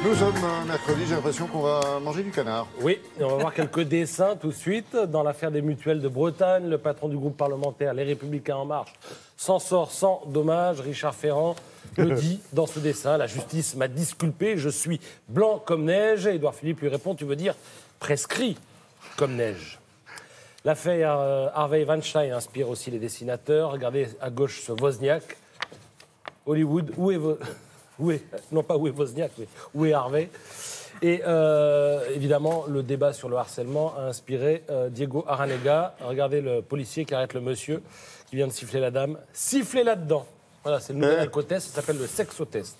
Nous sommes mercredi, j'ai l'impression qu'on va manger du canard. Oui, et on va voir quelques dessins tout de suite. Dans l'affaire des mutuelles de Bretagne, le patron du groupe parlementaire Les Républicains En Marche s'en sort sans dommage. Richard Ferrand le dit dans ce dessin. La justice m'a disculpé, je suis blanc comme neige. Édouard Philippe lui répond, tu veux dire prescrit comme neige. L'affaire Harvey Weinstein inspire aussi les dessinateurs. Regardez à gauche ce Wozniak. Hollywood, non pas où est Wozniak, mais où est Harvey. Et évidemment, le débat sur le harcèlement a inspiré Diego Aranega. Regardez le policier qui arrête le monsieur qui vient de siffler la dame. Sifflez là-dedans. Voilà, c'est le nouvel alcotest, ça s'appelle le sexotest.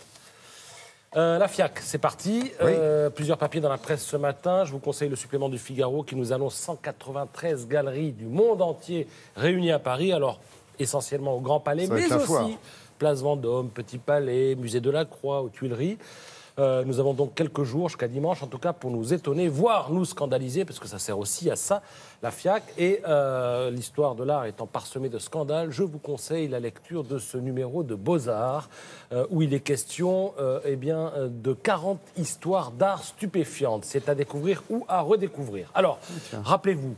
La FIAC, c'est parti. Oui. Plusieurs papiers dans la presse ce matin. Je vous conseille le supplément du Figaro qui nous annonce 193 galeries du monde entier réunies à Paris. Alors, essentiellement au Grand Palais, mais aussi Place Vendôme, Petit Palais, Musée de la Croix, aux Tuileries. Nous avons donc quelques jours, jusqu'à dimanche en tout cas, pour nous étonner, voire nous scandaliser, parce que ça sert aussi à ça, la FIAC. Et l'histoire de l'art étant parsemée de scandales, je vous conseille la lecture de ce numéro de Beaux-Arts, où il est question de 40 histoires d'art stupéfiantes. C'est à découvrir ou à redécouvrir. Alors, rappelez-vous,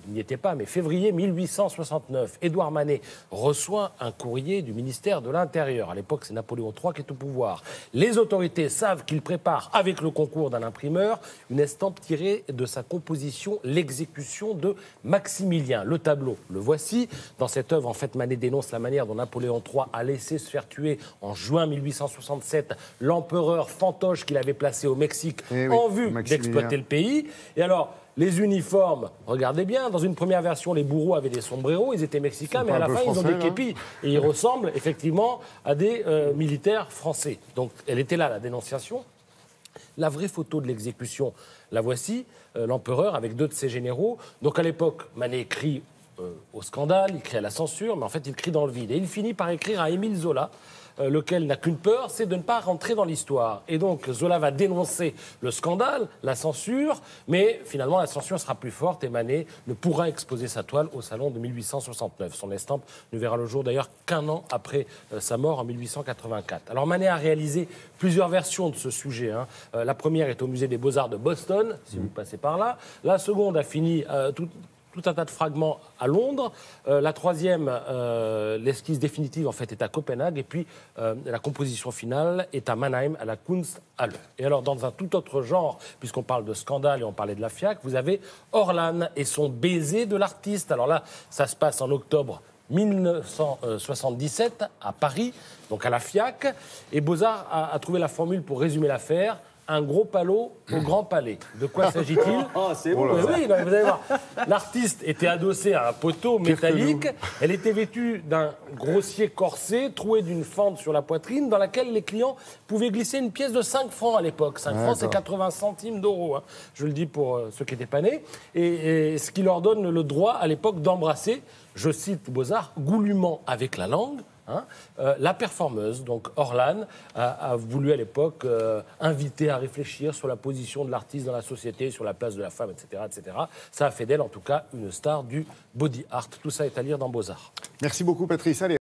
il n'y était pas, mais février 1869, Édouard Manet reçoit un courrier du ministère de l'Intérieur. À l'époque, c'est Napoléon III qui est au pouvoir. Les autorités savent qu'il prépare, avec le concours d'un imprimeur, une estampe tirée de sa composition, l'exécution de Maximilien. Le tableau, le voici. Dans cette œuvre, en fait, Manet dénonce la manière dont Napoléon III a laissé se faire tuer en juin 1867 l'empereur fantoche qu'il avait placé au Mexique en vue d'exploiter le pays. Et alors, les uniformes, regardez bien, dans une première version, les bourreaux avaient des sombreros, ils étaient mexicains, mais à la fin, ils ont des képis. Et ils ressemblent effectivement à des militaires français. Donc, elle était là, la dénonciation. La vraie photo de l'exécution, la voici, l'empereur avec deux de ses généraux. Donc, à l'époque, Manet crie au scandale, il crie à la censure, mais en fait, il crie dans le vide. Et il finit par écrire à Émile Zola, lequel n'a qu'une peur, c'est de ne pas rentrer dans l'histoire. Et donc, Zola va dénoncer le scandale, la censure, mais finalement, la censure sera plus forte et Manet ne pourra exposer sa toile au salon de 1869. Son estampe ne verra le jour d'ailleurs qu'un an après sa mort en 1884. Alors, Manet a réalisé plusieurs versions de ce sujet. La première est au musée des Beaux-Arts de Boston, si vous passez par là. La seconde a fini tout un tas de fragments à Londres. La troisième, l'esquisse définitive, en fait, est à Copenhague. Et puis, la composition finale est à Mannheim, à la Kunsthalle. Et alors, dans un tout autre genre, puisqu'on parle de scandale et on parlait de la FIAC, vous avez Orlan et son baiser de l'artiste. Alors là, ça se passe en octobre 1977 à Paris, donc à la FIAC. Et Beaux-Arts a trouvé la formule pour résumer l'affaire. Un gros palot au Grand Palais. De quoi s'agit-il? C'est bon. Oui, vous allez voir. L'artiste était adossé à un poteau métallique. Elle était vêtue d'un grossier corset troué d'une fente sur la poitrine dans laquelle les clients pouvaient glisser une pièce de 5 francs à l'époque. 5 francs, c'est 80 centimes d'euros. Je le dis pour ceux qui n'étaient pas nés. Et ce qui leur donne le droit à l'époque d'embrasser, je cite Beaux-Arts, goulûment avec la langue, la performeuse, donc Orlan, a voulu à l'époque inviter à réfléchir sur la position de l'artiste dans la société, sur la place de la femme, etc., etc. Ça a fait d'elle, en tout cas, une star du body art. Tout ça est à lire dans Beaux-Arts. Merci beaucoup, Patrice. Allez.